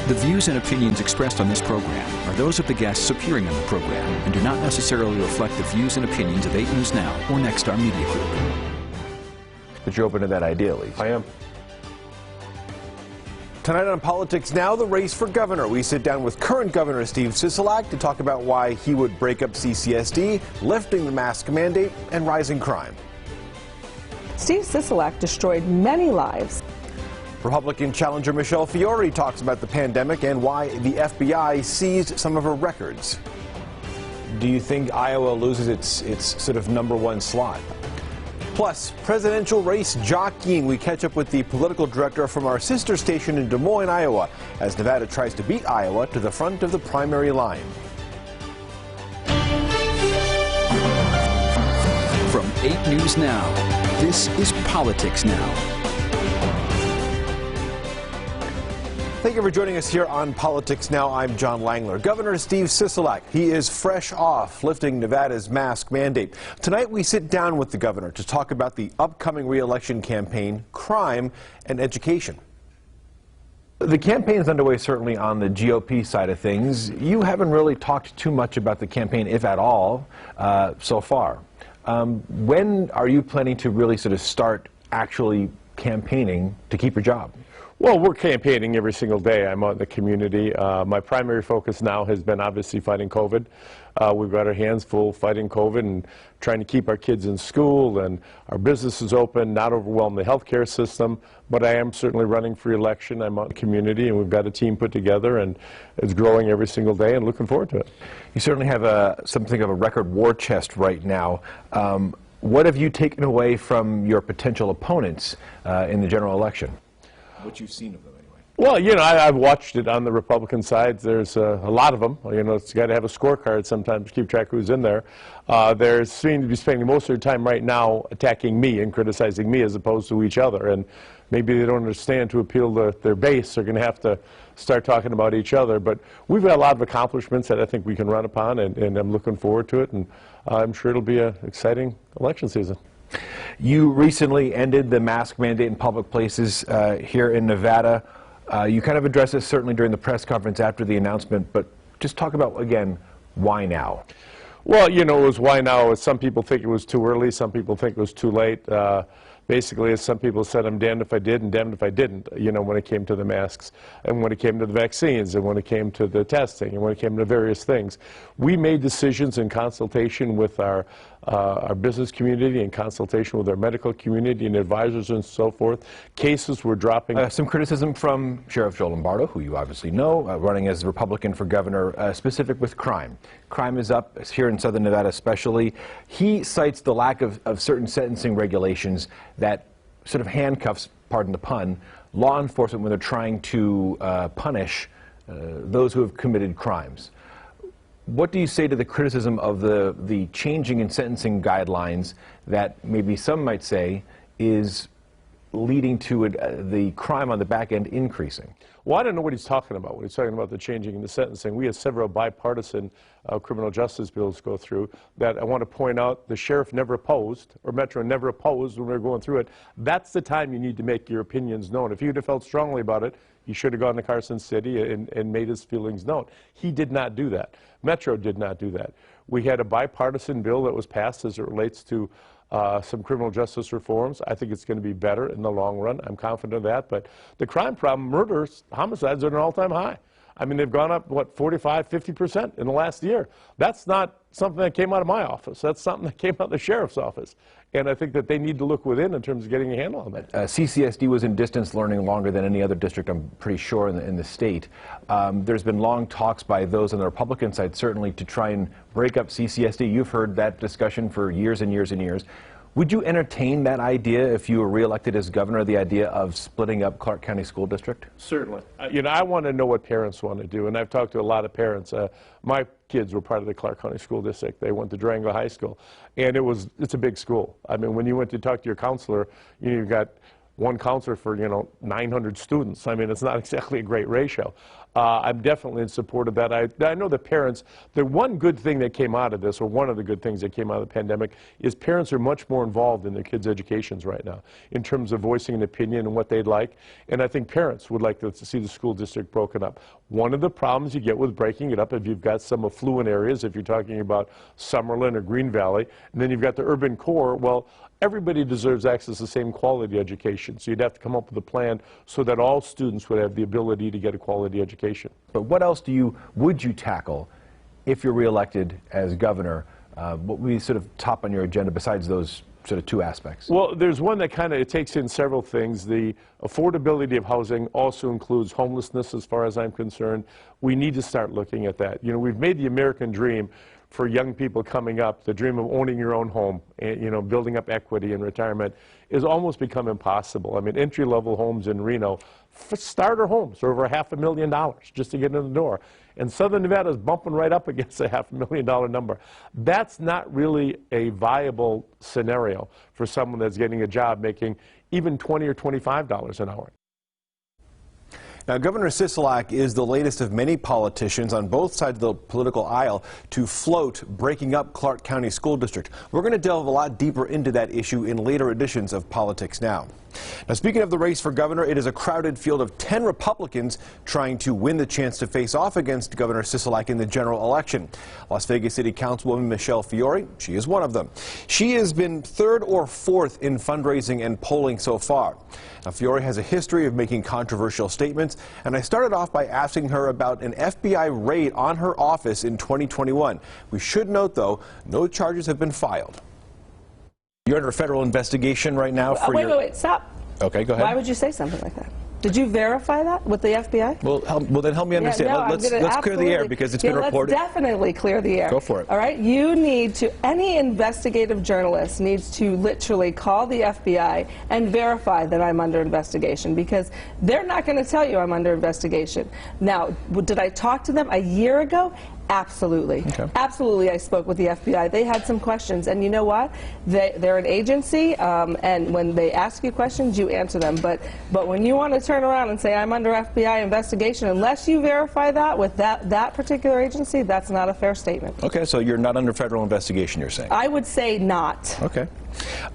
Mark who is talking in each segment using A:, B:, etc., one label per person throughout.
A: The views and opinions expressed on this program are those of the guests appearing on the program and do not necessarily reflect the views and opinions of 8 News Now or Nexstar Media Group.
B: But you're open to that idea, at least.
C: I am.
D: Tonight on Politics Now, the race for governor. We sit down with current Governor Steve Sisolak to talk about why he would break up CCSD, lifting the mask mandate, and rising crime.
E: Steve Sisolak destroyed many lives.
D: Republican challenger Michelle Fiore talks about the pandemic and why the FBI seized some of her records. Do you think Iowa loses its sort of #1 slot? Plus, presidential race jockeying. We catch up with the political director from our sister station in Des Moines, Iowa, as Nevada tries to beat Iowa to the front of the primary line.
A: From 8 News Now, this is Politics Now.
D: Thank you for joining us here on Politics Now. I'm John Langler. Governor Steve Sisolak, he is fresh off lifting Nevada's mask mandate. Tonight we sit down with the governor to talk about the upcoming re-election campaign, crime, and education. The campaign is underway certainly on the GOP side of things. You haven't really talked too much about the campaign, if at all, so far. When are you planning to really sort of start actually campaigning to keep your job?
C: Well, we're campaigning every single day. I'm out in the community. My primary focus now has been obviously fighting COVID. We've got our hands full fighting COVID and trying to keep our kids in school and our businesses open, not overwhelm the healthcare system. But I am certainly running for election. I'm out in the community, and we've got a team put together, and it's growing every single day, and looking forward to it.
B: You certainly have something of a record war chest right now. What have you taken away from your potential opponents in the general election? What you've seen of them, anyway.
C: Well, you know, I've watched it on the Republican side. There's a lot of them. You know, it's got to have a scorecard sometimes to keep track of who's in there. They seem to be spending most of their time right now attacking me and criticizing me as opposed to each other. And maybe they don't understand, to appeal to their base, they're going to have to start talking about each other. But we've got a lot of accomplishments that I think we can run upon, and I'm looking forward to it. And I'm sure it'll be an exciting election season.
B: You recently ended the mask mandate in public places here in Nevada. You kind of addressed this certainly during the press conference after the announcement, but just talk about, again, why now?
C: Well, you know, it was why now. Some people think it was too early. Some people think it was too late. Basically, as some people said, I'm damned if I did and damned if I didn't, you know, when it came to the masks and when it came to the vaccines and when it came to the testing and when it came to various things. We made decisions in consultation with our business community, in consultation with our medical community and advisors and so forth. Cases were dropping.
B: Some criticism from Sheriff Joe Lombardo, who you obviously know, running as Republican for governor, specific with crime. Crime is up here in southern Nevada especially. He cites the lack of certain sentencing regulations that sort of handcuffs, pardon the pun, law enforcement when they're trying to punish those who have committed crimes. What do you say to the criticism of the changing in sentencing guidelines that maybe some might say is leading to the crime on the back end increasing?
C: Well, I don't know what he's talking about when he's talking about the changing in the sentencing. We had several bipartisan criminal justice bills go through that I want to point out the sheriff never opposed, or Metro never opposed when we were going through it. That's the time you need to make your opinions known. If you'd have felt strongly about it, he should have gone to Carson City and made his feelings known. He did not do that. Metro did not do that. We had a bipartisan bill that was passed as it relates to some criminal justice reforms. I think it's going to be better in the long run. I'm confident of that. But the crime problem, murders, homicides are at an all-time high. I mean, they've gone up, what, 45, 50% in the last year. That's not something that came out of my office. That's something that came out of the sheriff's office. And I think that they need to look within in terms of getting a handle on that.
B: CCSD was in distance learning longer than any other district, I'm pretty sure, in the state. There's been long talks by those on the Republican side, certainly, to try and break up CCSD. You've heard that discussion for years and years and years. Would you entertain that idea if you were reelected as governor, the idea of splitting up Clark County School District?
C: Certainly. You know, I want to know what parents want to do, and I've talked to a lot of parents. My kids were part of the Clark County School District. They went to Durango High School, and it's a big school. I mean, when you went to talk to your counselor, you've got one counselor for, 900 students. I mean, it's not exactly a great ratio. I'm definitely in support of that. I know the parents, the one good thing that came out of this, or one of the good things that came out of the pandemic, is parents are much more involved in their kids' educations right now in terms of voicing an opinion and what they'd like. And I think parents would like to see the school district broken up. One of the problems you get with breaking it up, if you've got some affluent areas, if you're talking about Summerlin or Green Valley, and then you've got the urban core, well, everybody deserves access to the same quality education. So you'd have to come up with a plan so that all students would have the ability to get a quality education.
B: But what else would you tackle if you're reelected as governor? What would be sort of top on your agenda besides those sort of two aspects?
C: Well, there's one that it takes in several things. The affordability of housing also includes homelessness, as far as I'm concerned. We need to start looking at that. You know, we've made the American dream for young people coming up, the dream of owning your own home, and, you know, building up equity in retirement, is almost become impossible. I mean, entry-level homes in Reno, starter homes are over $500,000 just to get in the door. And Southern Nevada is bumping right up against a $500,000 number. That's not really a viable scenario for someone that's getting a job making even $20 or $25 an hour.
D: Now, Governor Sisolak is the latest of many politicians on both sides of the political aisle to float breaking up Clark County School District. We're going to delve a lot deeper into that issue in later editions of Politics Now. Now, speaking of the race for governor, it is a crowded field of 10 Republicans trying to win the chance to face off against Governor Sisolak in the general election. Las Vegas City Councilwoman Michelle Fiore, she is one of them. She has been third or fourth in fundraising and polling so far. Now, Fiore has a history of making controversial statements, and I started off by asking her about an FBI raid on her office in 2021. We should note, though, no charges have been filed. You're under a federal investigation right now for
E: wait, stop.
D: Okay, go ahead.
E: Why would you say something like that? Did you verify that with the FBI?
D: Well, then help me understand.
E: Yeah, no,
D: let's clear the air because it's been reported.
E: Let's definitely clear the air.
D: Go for it.
E: All right? You need to, any investigative journalist needs to literally call the FBI and verify that I'm under investigation, because they're not going to tell you I'm under investigation. Now, did I talk to them a year ago? Absolutely.
D: Okay.
E: Absolutely, I spoke with the FBI. They had some questions, and you know what? They're an agency, and when they ask you questions, you answer them. But when you want to turn around and say, I'm under FBI investigation, unless you verify that with that particular agency, that's not a fair statement.
D: Okay, so you're not under federal investigation, you're saying?
E: I would say not.
D: Okay.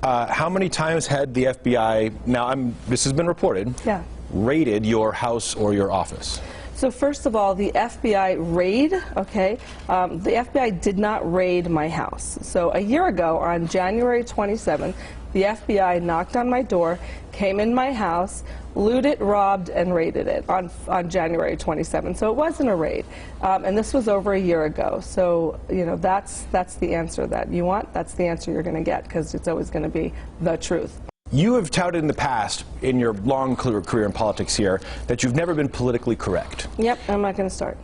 D: How many times had the FBI, now this has been reported,
E: yeah,
D: raided your house or your office?
E: So first of all, the FBI raid, okay, the FBI did not raid my house. So a year ago, on January 27th, the FBI knocked on my door, came in my house, looted, robbed, and raided it on January 27th. So it wasn't a raid. And this was over a year ago. So, you know, that's the answer that you want. That's the answer you're going to get, because it's always going to be the truth.
D: You have touted in the past, in your long career in politics here, that you've never been politically correct.
E: Yep, I'm not going to start.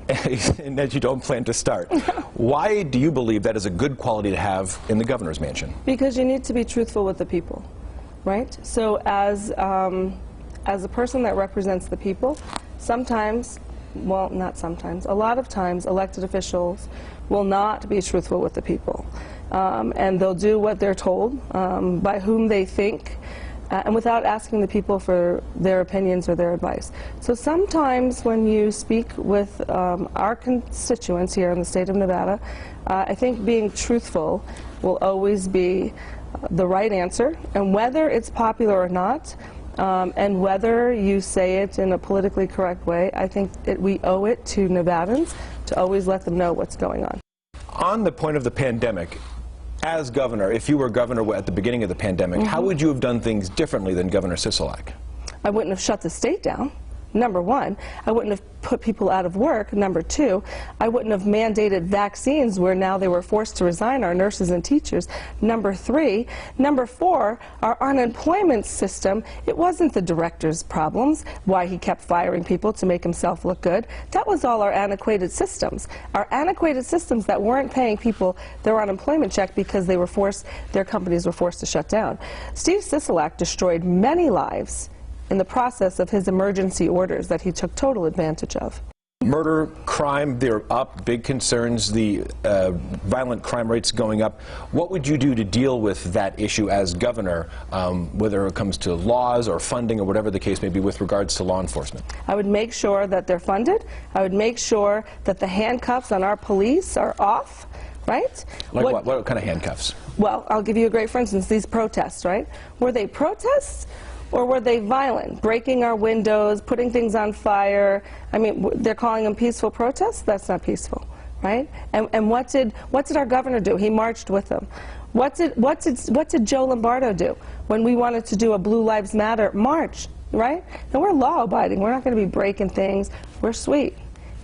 D: And that you don't plan to start. Why do you believe that is a good quality to have in the governor's mansion?
E: Because you need to be truthful with the people, right? So as a person that represents the people, sometimes, well, not sometimes, a lot of times elected officials will not be truthful with the people. And they'll do what they're told by whom they think, and without asking the people for their opinions or their advice. So sometimes when you speak with our constituents here in the state of Nevada, I think being truthful will always be the right answer, and whether it's popular or not, and whether you say it in a politically correct way, I think we owe it to Nevadans to always let them know what's going on.
D: On the point of the pandemic, as governor, if you were governor at the beginning of the pandemic, how would you have done things differently than Governor Sisolak?
E: I wouldn't have shut the state down, number one. I wouldn't have put people out of work, number two. I wouldn't have mandated vaccines where now they were forced to resign, our nurses and teachers, number three. Number four, our unemployment system, it wasn't the director's problems, why he kept firing people to make himself look good. That was all our antiquated systems. Our antiquated systems that weren't paying people their unemployment check because they were their companies were forced to shut down. Steve Sisolak destroyed many lives in the process of his emergency orders that he took total advantage of.
D: Murder, crime, they're up, big concerns, the violent crime rates going up. What would you do to deal with that issue as governor, whether it comes to laws or funding or whatever the case may be with regards to law enforcement?
E: I would make sure that they're funded. I would make sure that the handcuffs on our police are off, right?
D: Like what kind of handcuffs?
E: Well, I'll give you a great, for instance, these protests, right? Were they protests or were they violent? Breaking our windows, putting things on fire. I mean, they're calling them peaceful protests? That's not peaceful, right? And what did our governor do? He marched with them. What did Joe Lombardo do when we wanted to do a Blue Lives Matter march, right? And we're law-abiding. We're not going to be breaking things. We're sweet.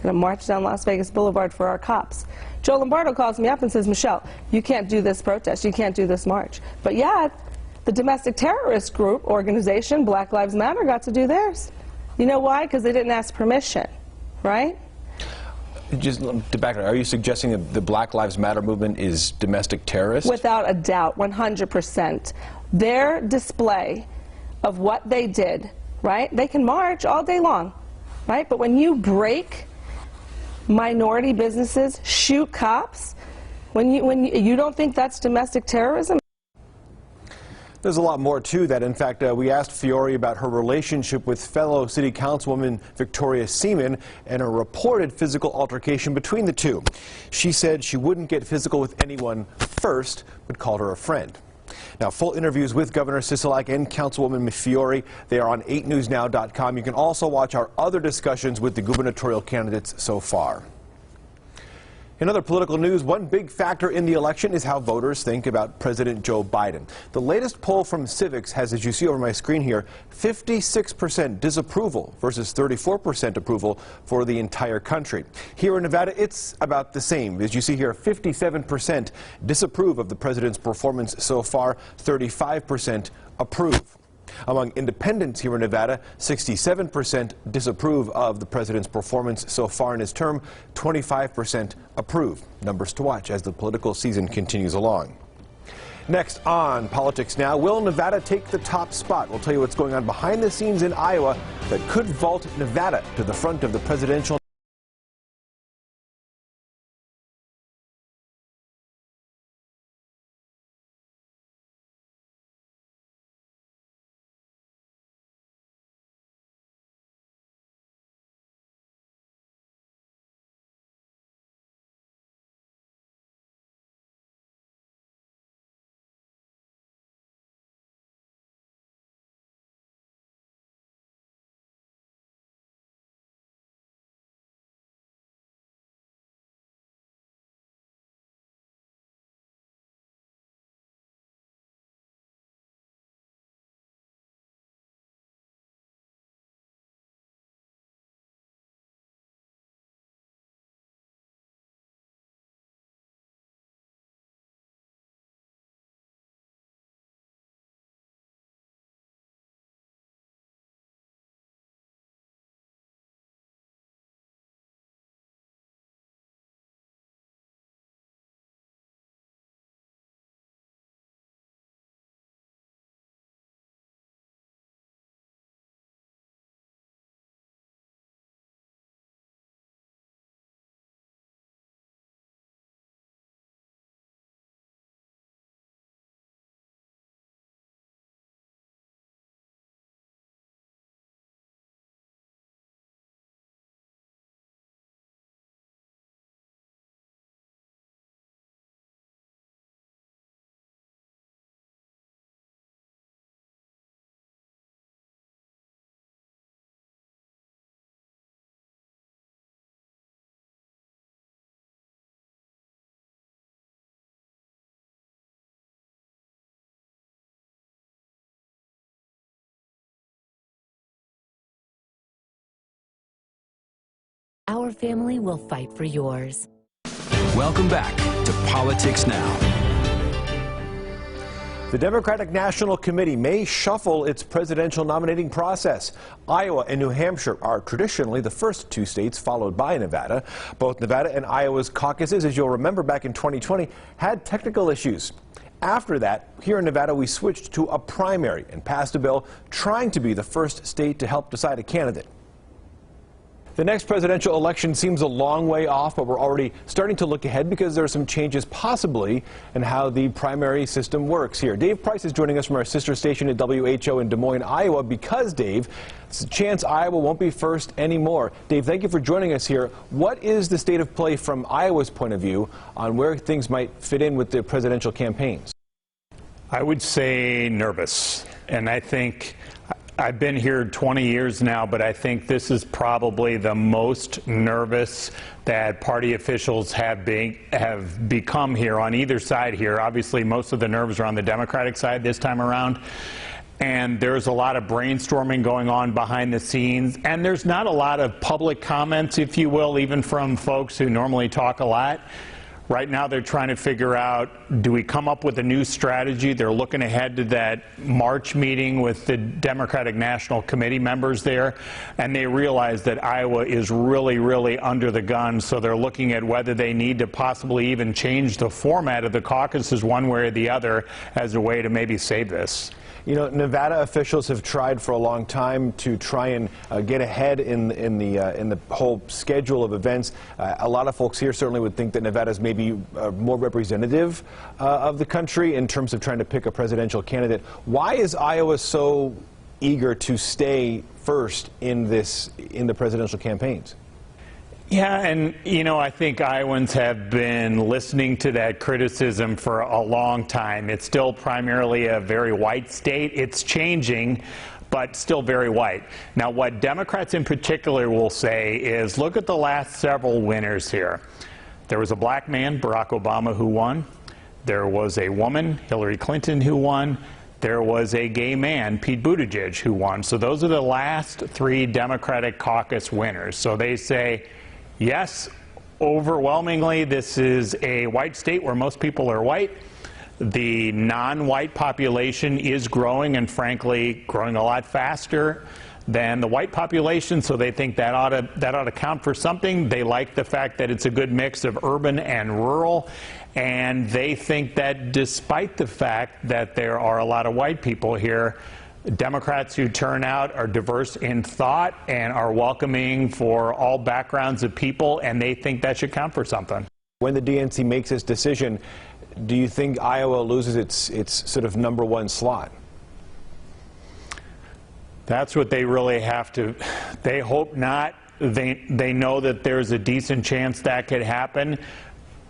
E: Going to march down Las Vegas Boulevard for our cops. Joe Lombardo calls me up and says, Michelle, you can't do this protest. You can't do this march. But yet, the domestic terrorist group organization, Black Lives Matter, got to do theirs. You know why? Because they didn't ask permission, right?
D: Just to back up, are you suggesting that the Black Lives Matter movement is domestic terrorist?
E: Without a doubt, 100%. Their display of what they did, right? They can march all day long, right? But when you break minority businesses, shoot cops, when you don't think that's domestic terrorism?
D: There's a lot more to that. In fact, we asked Fiore about her relationship with fellow city councilwoman Victoria Seaman and a reported physical altercation between the two. She said she wouldn't get physical with anyone first, but called her a friend. Now, full interviews with Governor Sisolak and Councilwoman Fiore, they are on 8newsnow.com. You can also watch our other discussions with the gubernatorial candidates so far. In other political news, one big factor in the election is how voters think about President Joe Biden. The latest poll from Civics has, as you see over my screen here, 56% disapproval versus 34% approval for the entire country. Here in Nevada, it's about the same. As you see here, 57% disapprove of the president's performance so far, 35% approve. Among independents here in Nevada, 67% disapprove of the president's performance so far in his term, 25% approve. Numbers to watch as the political season continues along. Next on Politics Now, will Nevada take the top spot? We'll tell you what's going on behind the scenes in Iowa that could vault Nevada to the front of the presidential
F: Our family will fight for yours.
A: Welcome back to Politics Now.
D: The Democratic National Committee may shuffle its presidential nominating process. Iowa and New Hampshire are traditionally the first two states, followed by Nevada. Both Nevada and Iowa's caucuses, as you'll remember back in 2020, had technical issues. After that, here in Nevada, we switched to a primary and passed a bill trying to be the first state to help decide a candidate. The next presidential election seems a long way off, but we're already starting to look ahead because there are some changes possibly in how the primary system works here. Dave Price is joining us from our sister station at WHO in Des Moines, Iowa, because, Dave, it's a chance Iowa won't be first anymore. Dave, thank you for joining us here. What is the state of play from Iowa's point of view on where things might fit in with the presidential campaigns?
G: I would say nervous, and I think I've been here 20 years now, but I think this is probably the most nervous that party officials have become here on either side here. Obviously, most of the nerves are on the Democratic side this time around. And there's a lot of brainstorming going on behind the scenes. And there's not a lot of public comments, if you will, even from folks who normally talk a lot. Right now they're trying to figure out, do we come up with a new strategy? They're looking ahead to that March meeting with the Democratic National Committee members there, and they realize that Iowa is really, really under the gun, so they're looking at whether they need to possibly even change the format of the caucuses one way or the other as a way to maybe save this.
D: You know, Nevada officials have tried for a long time to try and get ahead in the whole schedule of events. A lot of folks here certainly would think that Nevada is maybe more representative of the country in terms of trying to pick a presidential candidate. Why is Iowa so eager to stay first in the presidential campaigns?
G: Yeah, and, you know, I think Iowans have been listening to that criticism for a long time. It's still primarily a very white state. It's changing, but still very white. Now, what Democrats in particular will say is, look at the last several winners here. There was a black man, Barack Obama, who won. There was a woman, Hillary Clinton, who won. There was a gay man, Pete Buttigieg, who won. So those are the last three Democratic caucus winners. So they say, yes, overwhelmingly, this is a white state where most people are white. The non-white population is growing, and frankly, growing a lot faster than the white population, so they think that ought to count for something. They like the fact that it's a good mix of urban and rural, and they think that despite the fact that there are a lot of white people here, Democrats who turn out are diverse in thought and are welcoming for all backgrounds of people, and they think that should count for something.
D: When the DNC makes its decision, do you think Iowa loses its sort of #1 slot?
G: That's what they really have to. They hope not. They know that there's a decent chance that could happen.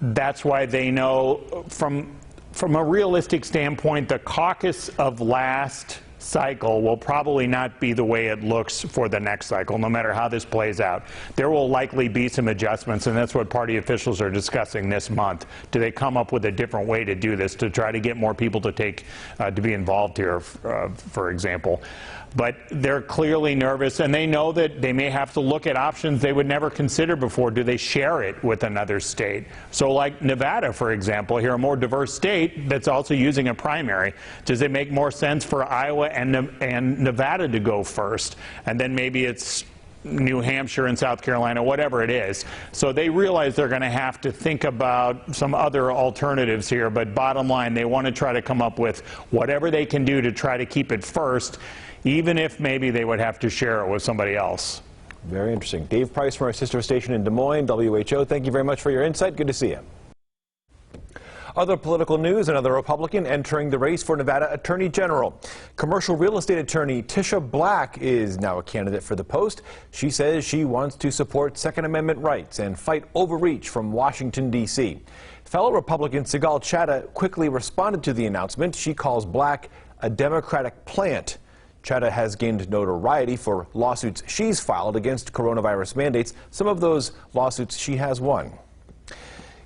G: That's why they know from a realistic standpoint, the caucus of last cycle will probably not be the way it looks for the next cycle, no matter how this plays out. There will likely be some adjustments, and that's what party officials are discussing this month. Do they come up with a different way to do this, to try to get more people to to be involved here, for example? But they're clearly nervous, and they know that they may have to look at options they would never consider before. Do they share it with another state? So like Nevada, for example, here, a more diverse state that's also using a primary. Does it make more sense for Iowa and Nevada to go first? And then maybe it's New Hampshire and South Carolina, whatever it is. So they realize they're going to have to think about some other alternatives here. But bottom line, they want to try to come up with whatever they can do to try to keep it first, even if maybe they would have to share it with somebody else.
D: Very interesting. Dave Price from our sister station in Des Moines, WHO. Thank you very much for your insight. Good to see you. Other political news, another Republican entering the race for Nevada Attorney General. Commercial real estate attorney Tisha Black is now a candidate for the post. She says she wants to support Second Amendment rights and fight overreach from Washington, D.C. Fellow Republican Sigal Chattah quickly responded to the announcement. She calls Black a Democratic plant. Chattah has gained notoriety for lawsuits she's filed against coronavirus mandates. Some of those lawsuits she has won.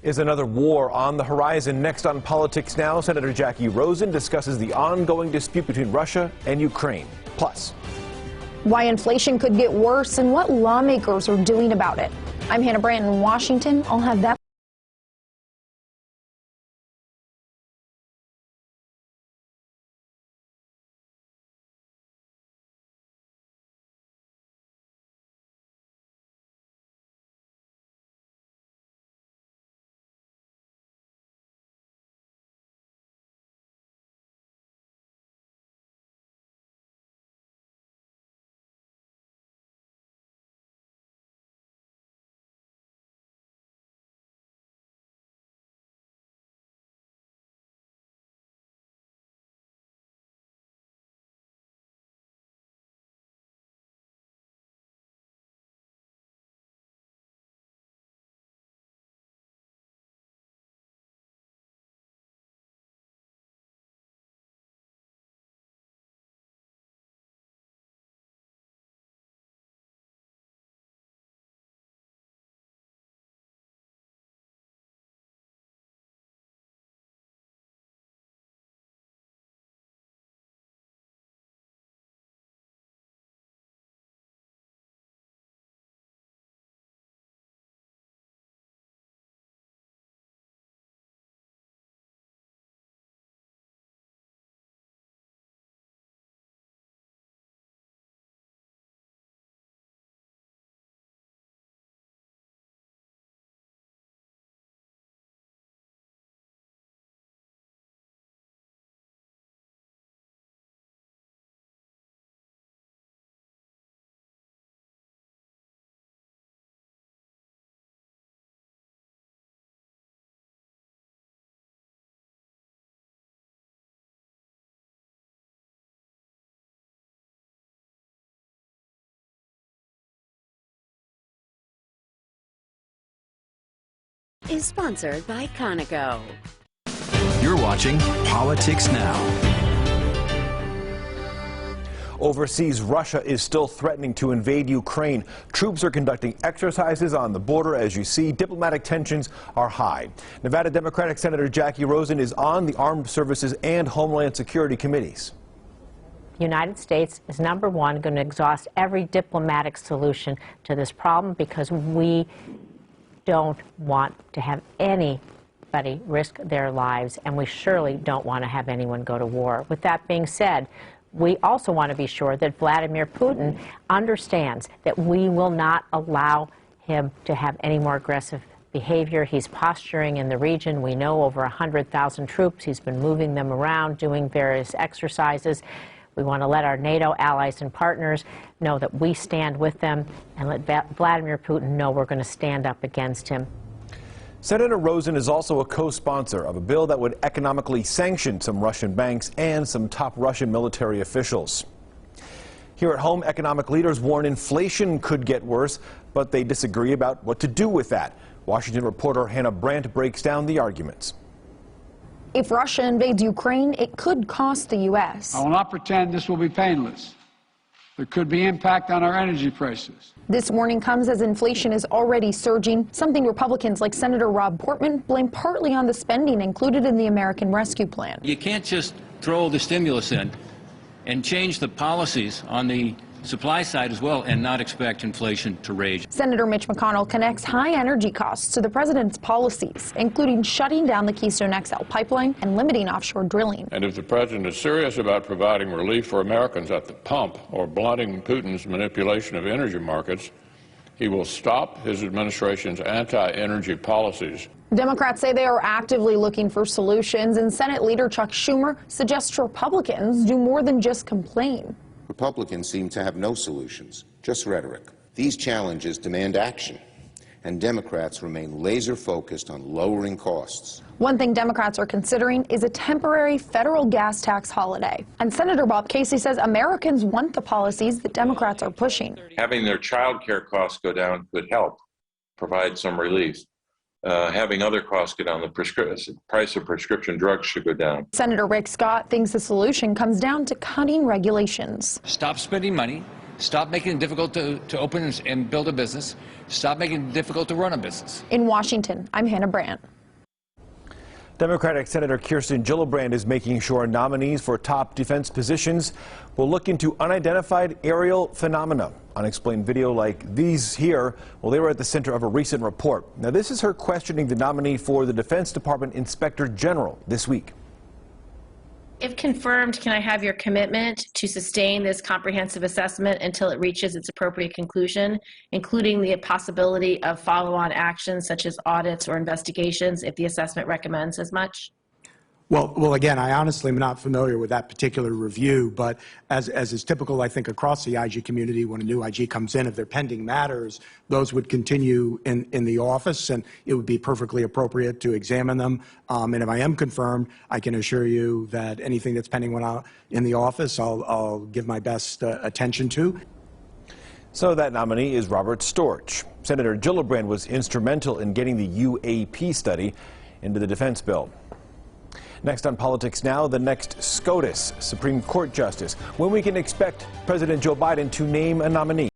D: Is another war on the horizon? Next on Politics Now, Senator Jackie Rosen discusses the ongoing dispute between Russia and Ukraine. Plus,
H: why inflation could get worse and what lawmakers are doing about it. I'm Hannah Brandt in Washington. I'll have that
I: is sponsored by Conoco.
A: You're watching Politics Now.
D: Overseas, Russia is still threatening to invade Ukraine. Troops are conducting exercises on the border. As you see, diplomatic tensions are high. Nevada Democratic Senator Jackie Rosen is on the Armed Services and Homeland Security committees.
J: The United States is, number one, going to exhaust every diplomatic solution to this problem because we don't want to have anybody risk their lives, and we surely don't want to have anyone go to war. With that being said, we also want to be sure that Vladimir Putin understands that we will not allow him to have any more aggressive behavior. He's posturing in the region. We know over 100,000 troops. He's been moving them around, doing various exercises. We want to let our NATO allies and partners know that we stand with them, and let Vladimir Putin know we're going to stand up against him.
D: Senator Rosen is also a co-sponsor of a bill that would economically sanction some Russian banks and some top Russian military officials. Here at home, economic leaders warn inflation could get worse, but they disagree about what to do with that. Washington reporter Hannah Brandt breaks down the arguments.
H: If Russia invades Ukraine, it could cost the U.S.
K: I will not pretend this will be painless. There could be impact on our energy prices.
H: This warning comes as inflation is already surging, something Republicans like Senator Rob Portman blame partly on the spending included in the American Rescue Plan.
L: You can't just throw the stimulus in and change the policies on the supply side as well and not expect inflation to rage.
H: Senator Mitch McConnell connects high energy costs to the president's policies, including shutting down the Keystone XL pipeline and limiting offshore drilling.
M: And if the president is serious about providing relief for Americans at the pump or blunting Putin's manipulation of energy markets, he will stop his administration's anti-energy policies.
H: Democrats say they are actively looking for solutions, and Senate Leader Chuck Schumer suggests Republicans do more than just complain.
N: Republicans seem to have no solutions, just rhetoric. These challenges demand action, and Democrats remain laser-focused on lowering costs.
H: One thing Democrats are considering is a temporary federal gas tax holiday. And Senator Bob Casey says Americans want the policies that Democrats are pushing.
O: Having their child care costs go down could help provide some relief. Having other costs go down, the price of prescription drugs should go down.
H: Senator Rick Scott thinks the solution comes down to cutting regulations.
L: Stop spending money. Stop making it difficult to open and build a business. Stop making it difficult to run a business.
H: In Washington, I'm Hannah Brandt.
D: Democratic Senator Kirsten Gillibrand is making sure nominees for top defense positions will look into unidentified aerial phenomena. Unexplained video like these here, well, they were at the center of a recent report. Now, this is her questioning the nominee for the Defense Department Inspector General this week.
P: If confirmed, can I have your commitment to sustain this comprehensive assessment until it reaches its appropriate conclusion, including the possibility of follow-on actions such as audits or investigations if the assessment recommends as much?
Q: Well, again, I honestly am not familiar with that particular review, but as is typical, I think, across the IG community, when a new IG comes in, if they're pending matters, those would continue in the office, and it would be perfectly appropriate to examine them. And if I am confirmed, I can assure you that anything that's pending in the office, I'll give my best attention to.
D: So that nominee is Robert Storch. Senator Gillibrand was instrumental in getting the UAP study into the defense bill. Next on Politics Now, the next SCOTUS Supreme Court Justice, when we can expect President Joe Biden to name a nominee.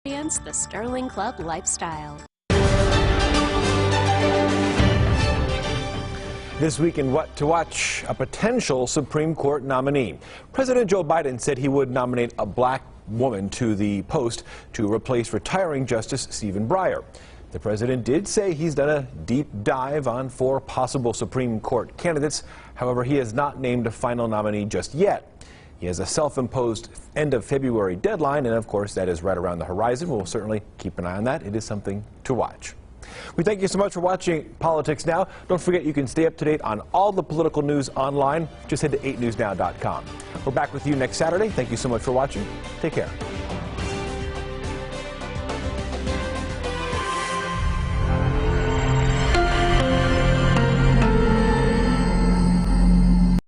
I: The Sterling Club lifestyle.
D: This week in What to Watch, a potential Supreme Court nominee. President Joe Biden said he would nominate a black woman to the post to replace retiring Justice Stephen Breyer. The president did say he's done a deep dive on 4 possible Supreme Court candidates. However, he has not named a final nominee just yet. He has a self-imposed end of February deadline, and of course that is right around the horizon. We'll certainly keep an eye on that. It is something to watch. We thank you so much for watching Politics Now. Don't forget you can stay up to date on all the political news online. Just head to 8newsnow.com. We're back with you next Saturday. Thank you so much for watching. Take care.